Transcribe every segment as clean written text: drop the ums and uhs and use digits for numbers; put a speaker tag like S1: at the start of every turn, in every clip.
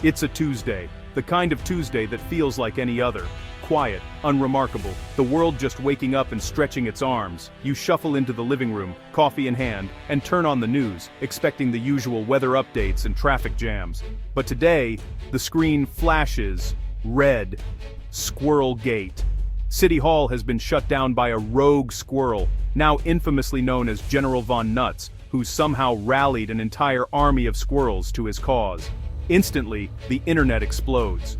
S1: It's a Tuesday, the kind of Tuesday that feels like any other. Quiet, unremarkable, the world just waking up and stretching its arms. You shuffle into the living room, coffee in hand, and turn on the news, expecting the usual weather updates and traffic jams. But today, the screen flashes red. Squirrel Gate. City Hall has been shut down by a rogue squirrel, now infamously known as General Von Nuts, who somehow rallied an entire army of squirrels to his cause. Instantly, the internet explodes.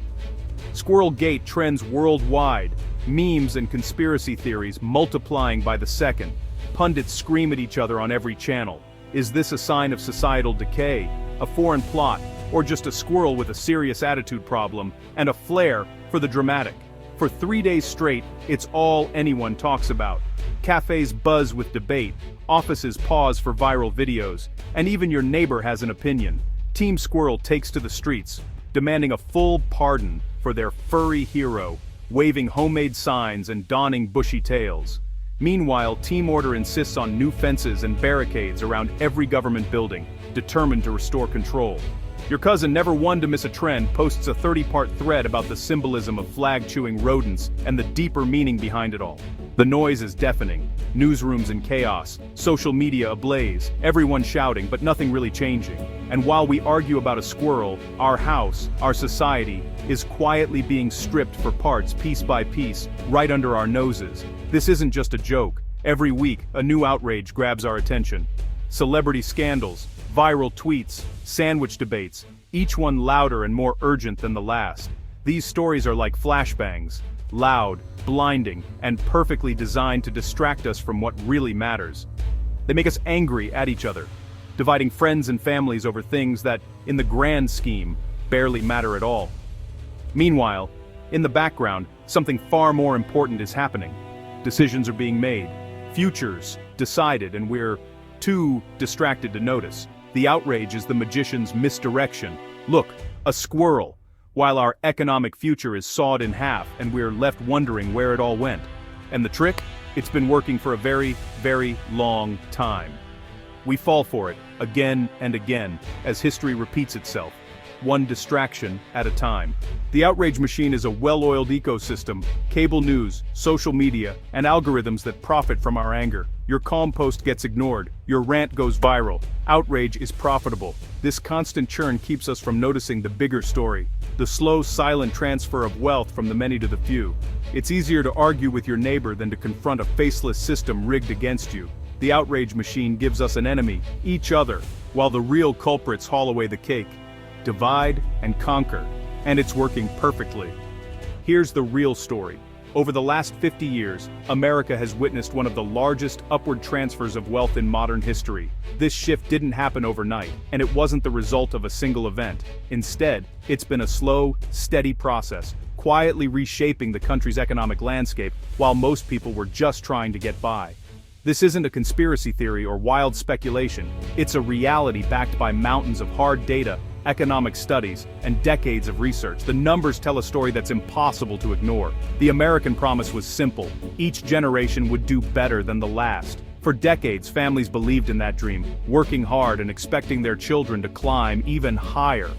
S1: Squirrel Gate trends worldwide, memes and conspiracy theories multiplying by the second. Pundits scream at each other on every channel. Is this a sign of societal decay, a foreign plot, or just a squirrel with a serious attitude problem, and a flair for the dramatic? For 3 days straight, it's all anyone talks about. Cafes buzz with debate, offices pause for viral videos, and even your neighbor has an opinion. Team Squirrel takes to the streets, demanding a full pardon for their furry hero, waving homemade signs and donning bushy tails. Meanwhile, Team Order insists on new fences and barricades around every government building, determined to restore control. Your cousin, never one to miss a trend, posts a 30-part thread about the symbolism of flag-chewing rodents and the deeper meaning behind it all. The noise is deafening, newsrooms in chaos, social media ablaze, everyone shouting but nothing really changing. And while we argue about a squirrel, our house, our society, is quietly being stripped for parts piece by piece, right under our noses. This isn't just a joke. Every week, a new outrage grabs our attention. Celebrity scandals, viral tweets, sandwich debates, each one louder and more urgent than the last. These stories are like flashbangs, loud, blinding, and perfectly designed to distract us from what really matters. They make us angry at each other, dividing friends and families over things that, in the grand scheme, barely matter at all. Meanwhile, in the background, something far more important is happening. Decisions are being made, futures decided, and we're too distracted to notice. The outrage is the magician's misdirection. Look, a squirrel, while our economic future is sawed in half and we're left wondering where it all went. And the trick? It's been working for a very, very long time. We fall for it, again and again, as history repeats itself, one distraction at a time. The outrage machine is a well-oiled ecosystem, cable news, social media, and algorithms that profit from our anger. Your calm post gets ignored, your rant goes viral. Outrage is profitable. This constant churn keeps us from noticing the bigger story, the slow, silent transfer of wealth from the many to the few. It's easier to argue with your neighbor than to confront a faceless system rigged against you. The outrage machine gives us an enemy, each other, while the real culprits haul away the cake. Divide and conquer, and it's working perfectly. Here's the real story. Over the last 50 years, America has witnessed one of the largest upward transfers of wealth in modern history. This shift didn't happen overnight, and it wasn't the result of a single event. Instead, it's been a slow, steady process, quietly reshaping the country's economic landscape while most people were just trying to get by. This isn't a conspiracy theory or wild speculation. It's a reality backed by mountains of hard data, economic studies, and decades of research. The numbers tell a story that's impossible to ignore. The American promise was simple. Each generation would do better than the last. For decades, families believed in that dream, working hard and expecting their children to climb even higher.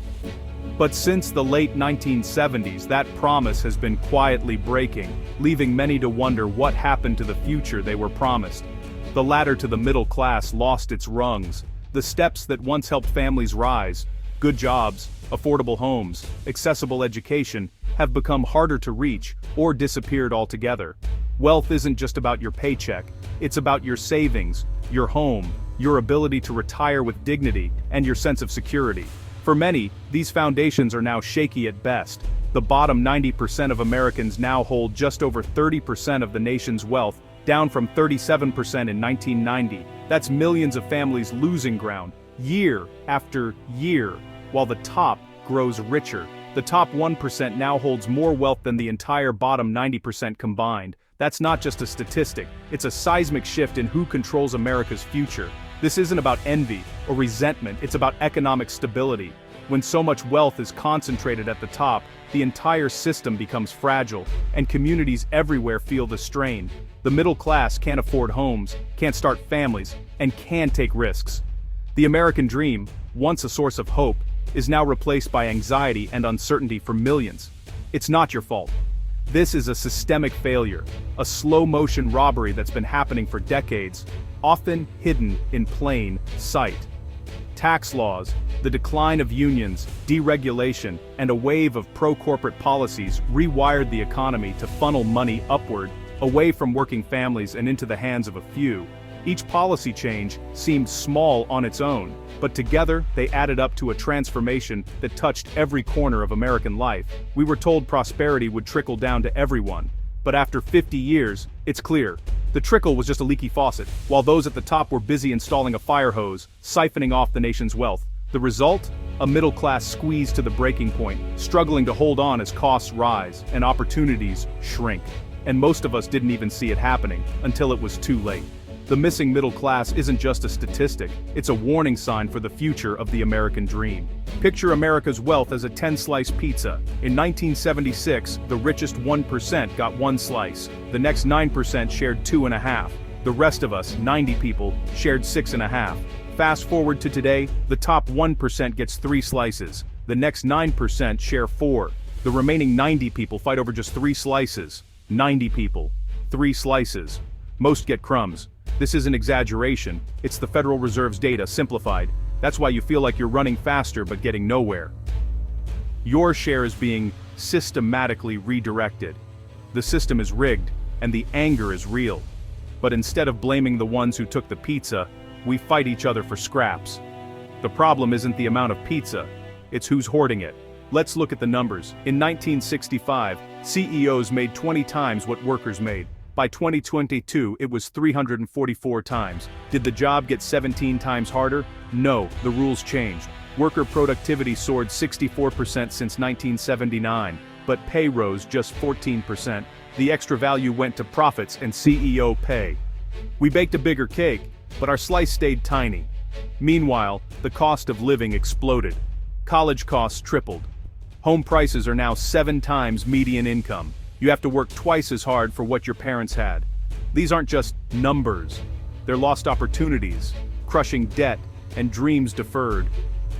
S1: But since the late 1970s, that promise has been quietly breaking, leaving many to wonder what happened to the future they were promised. The ladder to the middle class lost its rungs. The steps that once helped families rise, good jobs, affordable homes, accessible education, have become harder to reach or disappeared altogether. Wealth isn't just about your paycheck, it's about your savings, your home, your ability to retire with dignity, and your sense of security. For many, these foundations are now shaky at best. The bottom 90% of Americans now hold just over 30% of the nation's wealth, down from 37% in 1990. That's millions of families losing ground, year after year, while the top grows richer. The top 1% now holds more wealth than the entire bottom 90% combined. That's not just a statistic, it's a seismic shift in who controls America's future. This isn't about envy or resentment, it's about economic stability. When so much wealth is concentrated at the top, the entire system becomes fragile, and communities everywhere feel the strain. The middle class can't afford homes, can't start families, and can't take risks. The American dream, once a source of hope, is now replaced by anxiety and uncertainty for millions. It's not your fault. This is a systemic failure, a slow-motion robbery that's been happening for decades, often hidden in plain sight. Tax laws, the decline of unions, deregulation, and a wave of pro-corporate policies rewired the economy to funnel money upward, away from working families and into the hands of a few. Each policy change seemed small on its own, but together they added up to a transformation that touched every corner of American life. We were told prosperity would trickle down to everyone, but after 50 years, it's clear. The trickle was just a leaky faucet, while those at the top were busy installing a fire hose, siphoning off the nation's wealth. The result? A middle class squeezed to the breaking point, struggling to hold on as costs rise and opportunities shrink. And most of us didn't even see it happening until it was too late. The missing middle class isn't just a statistic, it's a warning sign for the future of the American dream. Picture America's wealth as a 10-slice pizza. In 1976, the richest 1% got one slice. The next 9% shared 2.5. The rest of us, 90 people, shared 6.5. Fast forward to today, the top 1% gets 3 slices. The next 9% share 4. The remaining 90 people fight over just 3 slices. 90 people. 3 slices. Most get crumbs. This isn't exaggeration, it's the Federal Reserve's data simplified. That's why you feel like you're running faster but getting nowhere. Your share is being systematically redirected. The system is rigged, and the anger is real. But instead of blaming the ones who took the pizza, we fight each other for scraps. The problem isn't the amount of pizza, it's who's hoarding it. Let's look at the numbers. In 1965, CEOs made 20 times what workers made. By 2022, it was 344 times. Did the job get 17 times harder? No, the rules changed. Worker productivity soared 64% since 1979, but pay rose just 14%. The extra value went to profits and CEO pay. We baked a bigger cake, but our slice stayed tiny. Meanwhile, the cost of living exploded. College costs tripled. Home prices are now 7 times median income. You have to work twice as hard for what your parents had. These aren't just numbers. They're lost opportunities, crushing debt, and dreams deferred.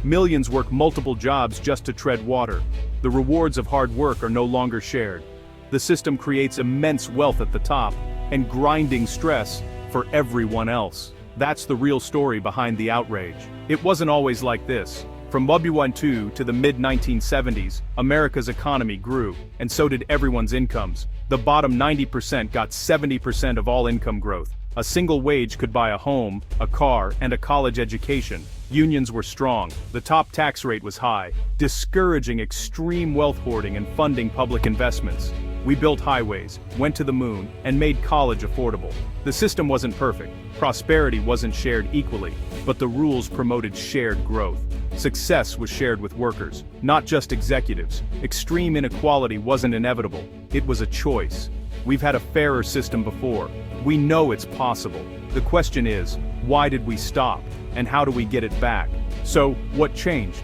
S1: Millions work multiple jobs just to tread water. The rewards of hard work are no longer shared. The system creates immense wealth at the top, and grinding stress for everyone else. That's the real story behind the outrage. It wasn't always like this. From World War I to the mid-1970s, America's economy grew, and so did everyone's incomes. The bottom 90% got 70% of all income growth. A single wage could buy a home, a car, and a college education. Unions were strong, the top tax rate was high, discouraging extreme wealth hoarding and funding public investments. We built highways, went to the moon, and made college affordable. The system wasn't perfect, prosperity wasn't shared equally, but the rules promoted shared growth. Success was shared with workers, not just executives. Extreme inequality wasn't inevitable, it was a choice. We've had a fairer system before. We know it's possible. The question is, why did we stop, and how do we get it back? So, what changed?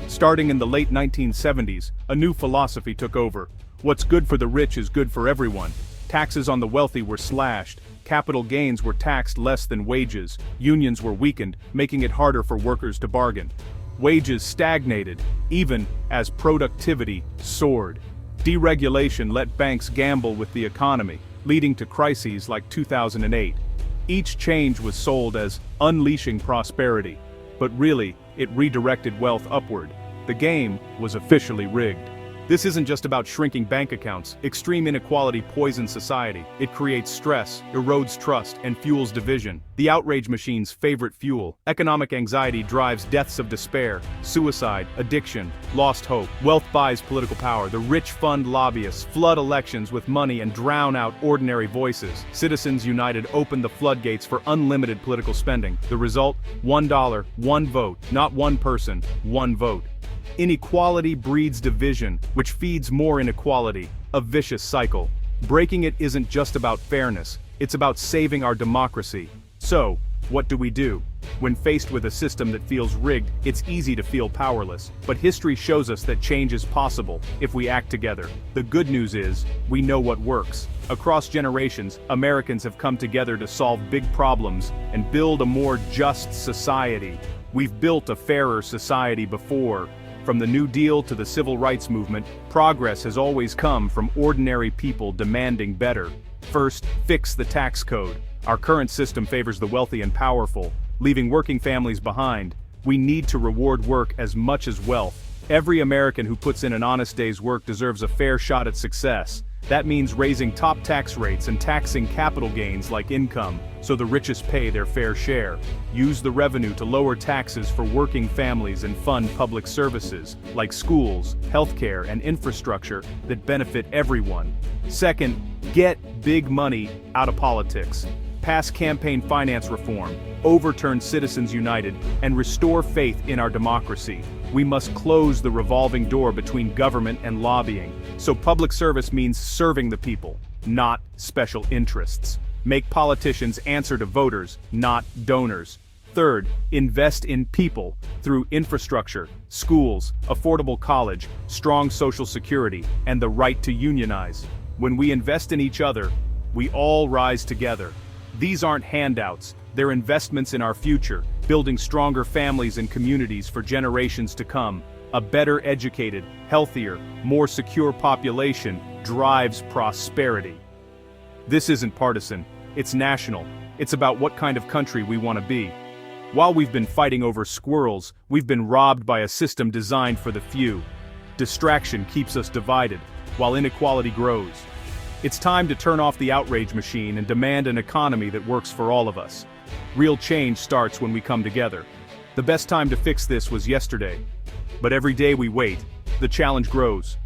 S1: Starting in the late 1970s, a new philosophy took over. What's good for the rich is good for everyone. Taxes on the wealthy were slashed. Capital gains were taxed less than wages. Unions were weakened, making it harder for workers to bargain. Wages stagnated, even as productivity soared. Deregulation let banks gamble with the economy, leading to crises like 2008. Each change was sold as unleashing prosperity, but really, it redirected wealth upward. The game was officially rigged. This isn't just about shrinking bank accounts. Extreme inequality poisons society. It creates stress, erodes trust, and fuels division. The outrage machine's favorite fuel. Economic anxiety drives deaths of despair, suicide, addiction, lost hope. Wealth buys political power. The rich fund lobbyists, flood elections with money, and drown out ordinary voices. Citizens United opened the floodgates for unlimited political spending. The result? $1, one vote. Not one person, one vote. Inequality breeds division, which feeds more inequality, a vicious cycle. Breaking it isn't just about fairness, it's about saving our democracy. So, what do we do? When faced with a system that feels rigged, it's easy to feel powerless. But history shows us that change is possible if we act together. The good news is, we know what works. Across generations, Americans have come together to solve big problems and build a more just society. We've built a fairer society before, From the New Deal to the Civil Rights Movement, progress has always come from ordinary people demanding better. First, fix the tax code. Our current system favors the wealthy and powerful, leaving working families behind. We need to reward work as much as wealth. Every American who puts in an honest day's work deserves a fair shot at success. That means raising top tax rates and taxing capital gains like income, so the richest pay their fair share. Use the revenue to lower taxes for working families and fund public services, like schools, healthcare, and infrastructure that benefit everyone. Second, get big money out of politics. Pass campaign finance reform, overturn Citizens United, and restore faith in our democracy. We must close the revolving door between government and lobbying. So public service means serving the people, not special interests. Make politicians answer to voters, not donors. Third, invest in people through infrastructure, schools, affordable college, strong social security, and the right to unionize. When we invest in each other, we all rise together. These aren't handouts, they're investments in our future, building stronger families and communities for generations to come. A better educated, healthier, more secure population drives prosperity. This isn't partisan, it's national. It's about what kind of country we want to be. While we've been fighting over squirrels, we've been robbed by a system designed for the few. Distraction keeps us divided, while inequality grows. It's time to turn off the outrage machine and demand an economy that works for all of us. Real change starts when we come together. The best time to fix this was yesterday. But every day we wait, the challenge grows.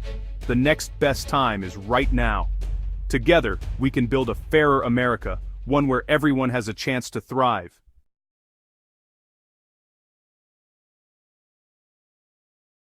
S1: The next best time is right now. Together, we can build a fairer America, one where everyone has a chance to thrive.